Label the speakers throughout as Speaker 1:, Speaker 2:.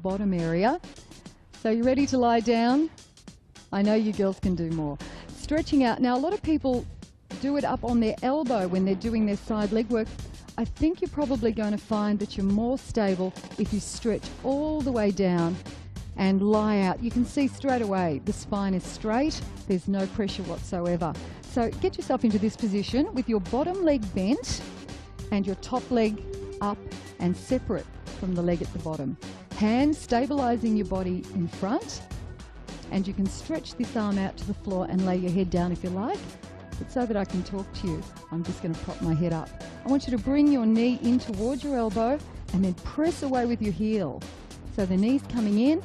Speaker 1: bottom area. So you ready to lie down? I know you girls can do more. Stretching out. Now a lot of people do it up on their elbow when they're doing their side leg work. I think you're probably going to find that you're more stable if you stretch all the way down and lie out. You can see straight away the spine is straight, there's no pressure whatsoever. So get yourself into this position with your bottom leg bent and your top leg up and separate from the leg at the bottom. Hands stabilizing your body in front, and you can stretch this arm out to the floor and lay your head down if you like. But so that I can talk to you, I'm just going to prop my head up. I want you to bring your knee in towards your elbow and then press away with your heel. So the knee's coming in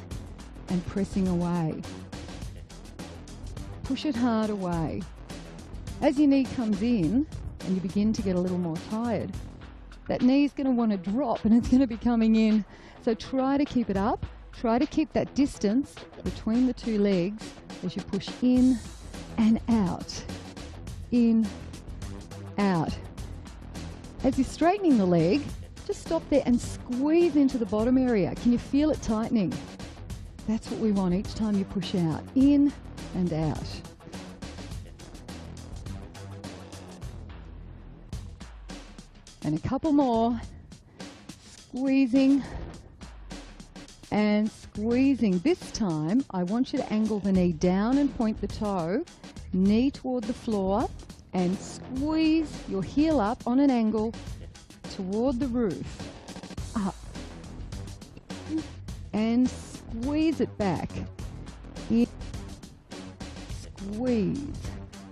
Speaker 1: and pressing away. Push it hard away. As your knee comes in and you begin to get a little more tired, that knee's going to want to drop and it's going to be coming in. So try to keep it up. Try to keep that distance between the two legs as you push in and out. In, out. As you're straightening the leg, just stop there and squeeze into the bottom area. Can you feel it tightening? That's what we want each time you push out. In and out. And a couple more. Squeezing and squeezing. This time, I want you to angle the knee down and point the toe, knee toward the floor, and squeeze your heel up on an angle toward the roof. Up. And squeeze it back. In. Squeeze.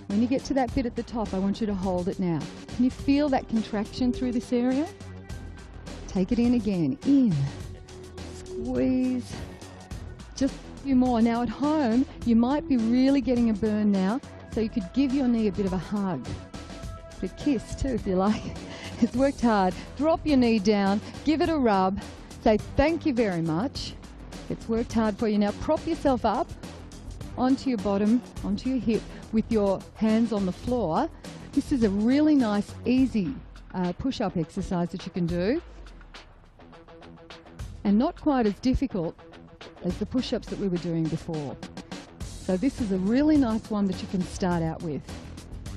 Speaker 1: When you get to that bit at the top, I want you to hold it now. Can you feel that contraction through this area? Take it in again. In. Squeeze. Just a few more. Now at home, you might be really getting a burn now, so you could give your knee a bit of a hug. A kiss too, if you like. It's worked hard. Drop your knee down, give it a rub, say thank you very much. It's worked hard for you. Now prop yourself up onto your bottom, onto your hip, with your hands on the floor. This is a really nice, easy push-up exercise that you can do, and not quite as difficult as the push-ups that we were doing before. So this is a really nice one that you can start out with.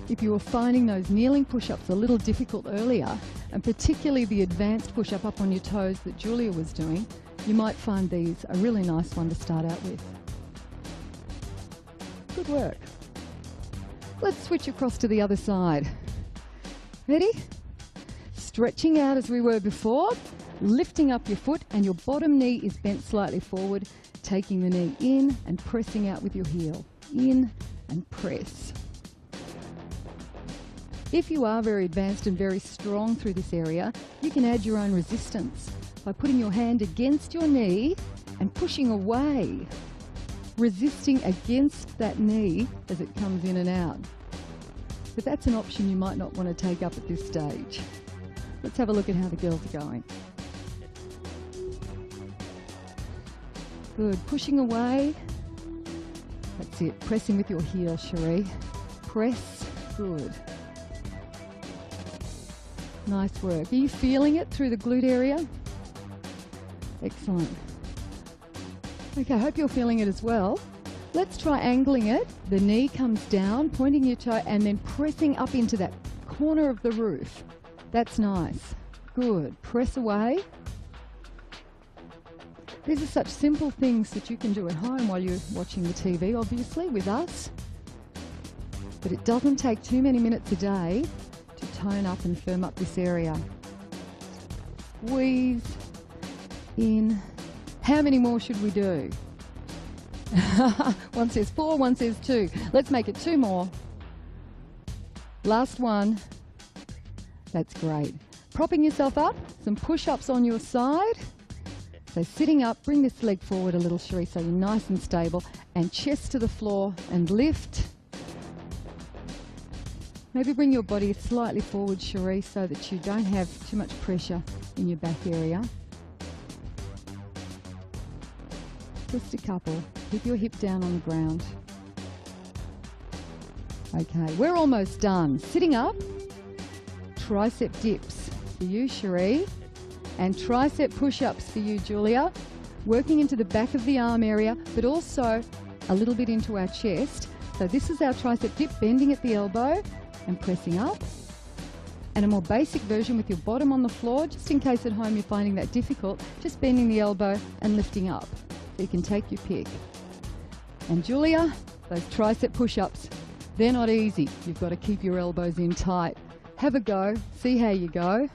Speaker 1: If you were finding those kneeling push-ups a little difficult earlier, and particularly the advanced push-up up on your toes that Julia was doing, you might find these a really nice one to start out with. Good work. Let's switch across to the other side. Ready? Stretching out as we were before, lifting up your foot, and your bottom knee is bent slightly forward, taking the knee in and pressing out with your heel. In and press. If you are very advanced and very strong through this area, you can add your own resistance by putting your hand against your knee and pushing away, resisting against that knee as it comes in and out. But that's an option you might not want to take up at this stage. Let's have a look at how the girls are going. Good, pushing away. That's it, pressing with your heel, Cherie. Press, good. Nice work. Are you feeling it through the glute area? Excellent. Okay, I hope you're feeling it as well. Let's try angling it. The knee comes down, pointing your toe, and then pressing up into that corner of the roof. That's nice. Good. Press away. These are such simple things that you can do at home while you're watching the TV, obviously, with us. But it doesn't take too many minutes a day to tone up and firm up this area. Squeeze. In. How many more should we do? One says 4, one says 2. Let's make it 2 more. Last one. That's great. Propping yourself up, some push-ups on your side. So sitting up, bring this leg forward a little, Cherie, so you're nice and stable, and chest to the floor and lift. Maybe bring your body slightly forward, Cherie, so that you don't have too much pressure in your back area. Just a couple. Keep your hip down on the ground. Okay, we're almost done. Sitting up, tricep dips for you, Cherie, and tricep push-ups for you, Julia. working into the back of the arm area, but also a little bit into our chest. So this is our tricep dip, bending at the elbow and pressing up. And a more basic version with your bottom on the floor, just in case at home you're finding that difficult, just bending the elbow and lifting up. So you can take your pick. And Julia, those tricep push-ups, they're not easy. You've got to keep your elbows in tight. Have a go, see how you go.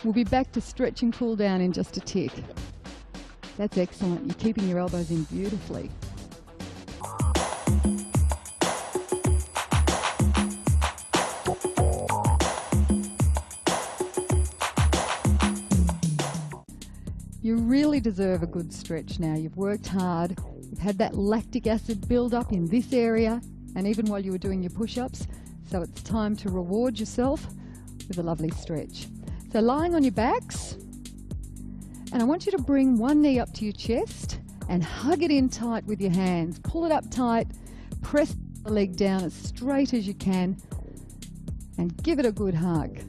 Speaker 1: We'll be back to stretch and cool down in just a tick. That's excellent. You're keeping your elbows in beautifully. You really deserve a good stretch now. You've worked hard, you've had that lactic acid build up in this area, and even while you were doing your push-ups, so it's time to reward yourself with a lovely stretch. So lying on your backs, and I want you to bring one knee up to your chest and hug it in tight with your hands. Pull it up tight, press the leg down as straight as you can, and give it a good hug.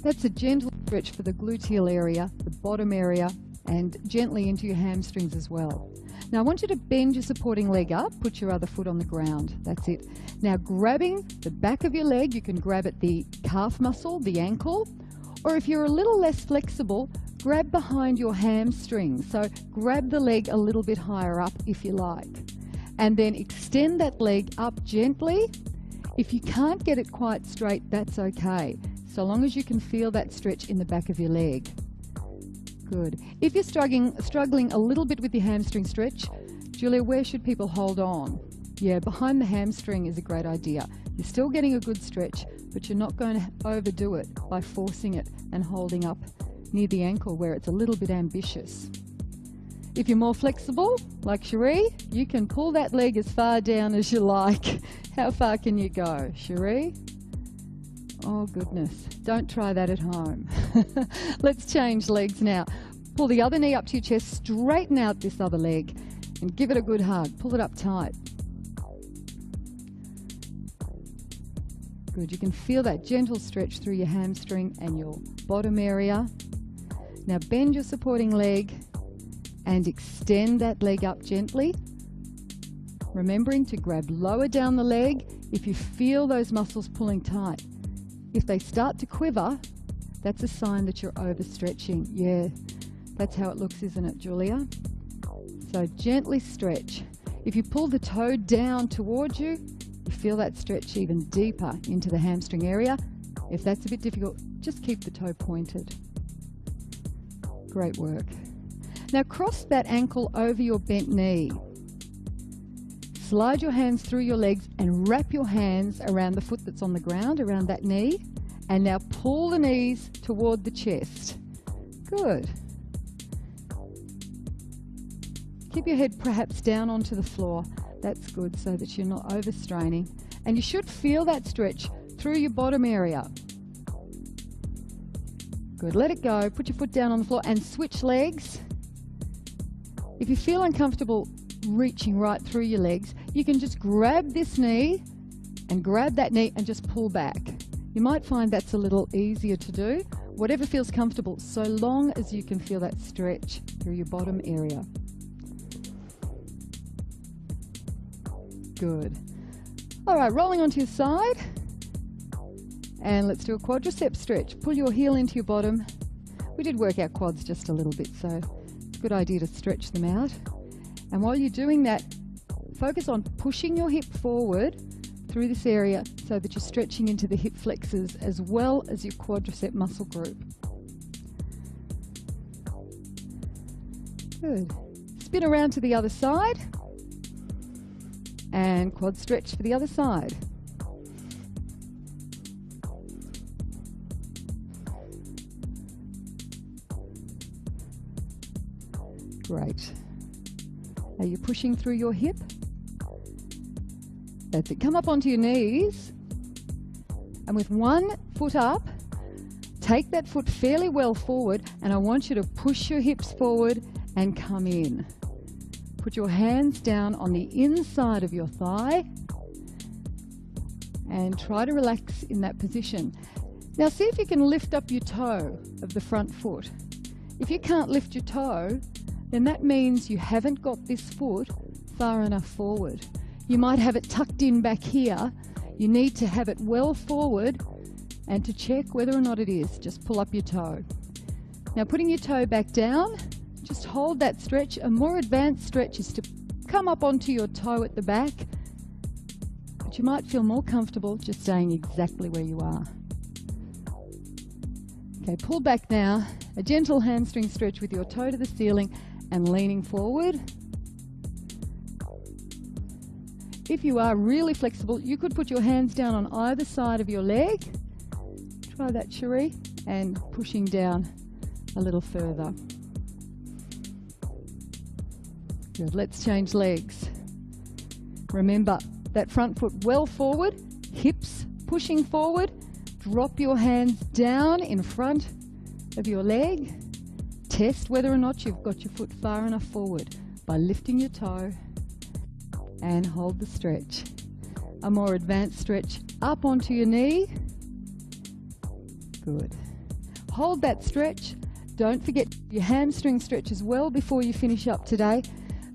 Speaker 1: That's a gentle stretch for the gluteal area, the bottom area, and gently into your hamstrings as well. Now I want you to bend your supporting leg up, put your other foot on the ground. That's it. Now grabbing the back of your leg, you can grab at the calf muscle, the ankle, or if you're a little less flexible, grab behind your hamstring. So grab the leg a little bit higher up if you like. And then extend that leg up gently. If you can't get it quite straight, that's okay, so long as you can feel that stretch in the back of your leg. Good. If you're struggling a little bit with your hamstring stretch, Julia, where should people hold on? Yeah, behind the hamstring is a great idea. You're still getting a good stretch, but you're not going to overdo it by forcing it and holding up near the ankle where it's a little bit ambitious. If you're more flexible, like Cherie, you can pull that leg as far down as you like. How far can you go, Cherie? Oh goodness, don't try that at home. Let's change legs now. Pull the other knee up to your chest, straighten out this other leg and give it a good hug. Pull it up tight. Good, you can feel that gentle stretch through your hamstring and your bottom area. Now bend your supporting leg and extend that leg up gently. Remembering to grab lower down the leg if you feel those muscles pulling tight. If they start to quiver, that's a sign that you're overstretching. Yeah, that's how it looks, isn't it, Julia? So gently stretch. If you pull the toe down towards you, you feel that stretch even deeper into the hamstring area. If that's a bit difficult, just keep the toe pointed. Great work. Now cross that ankle over your bent knee. Slide your hands through your legs and wrap your hands around the foot that's on the ground, around that knee. And now pull the knees toward the chest. Good. Keep your head perhaps down onto the floor. That's good, so that you're not overstraining. And you should feel that stretch through your bottom area. Good, let it go. Put your foot down on the floor and switch legs. If you feel uncomfortable reaching right through your legs, you can just grab this knee and grab that knee and just pull back. You might find that's a little easier to do. Whatever feels comfortable, so long as you can feel that stretch through your bottom area. Good. All right, rolling onto your side. And let's do a quadricep stretch. Pull your heel into your bottom. We did work our quads just a little bit, so it's a good idea to stretch them out. And while you're doing that, focus on pushing your hip forward through this area so that you're stretching into the hip flexors as well as your quadricep muscle group. Good. Spin around to the other side and quad stretch for the other side. Great. Are you pushing through your hip? That's it. Come up onto your knees, and with one foot up, take that foot fairly well forward, and I want you to push your hips forward and come in. Put your hands down on the inside of your thigh and try to relax in that position. Now see if you can lift up your toe of the front foot. If you can't lift your toe, then that means you haven't got this foot far enough forward. You might have it tucked in back here. You need to have it well forward, and to check whether or not it is, just pull up your toe. Now putting your toe back down, just hold that stretch. A more advanced stretch is to come up onto your toe at the back, but you might feel more comfortable just staying exactly where you are. Okay, pull back now, a gentle hamstring stretch with your toe to the ceiling and leaning forward. If you are really flexible, you could put your hands down on either side of your leg. Try that, Cherie, and pushing down a little further. Good, let's change legs. Remember, that front foot well forward, hips pushing forward. Drop your hands down in front of your leg. Test whether or not you've got your foot far enough forward by lifting your toe, and hold the stretch. A more advanced stretch up onto your knee. Good. Hold that stretch. Don't forget your hamstring stretch as well before you finish up today.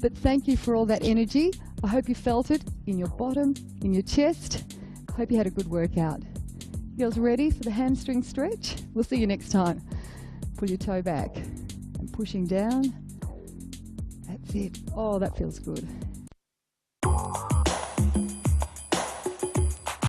Speaker 1: But thank you for all that energy. I hope you felt it in your bottom, in your chest. I hope you had a good workout. Girls ready for the hamstring stretch? We'll see you next time. Pull your toe back and pushing down. That's it. Oh, that feels good.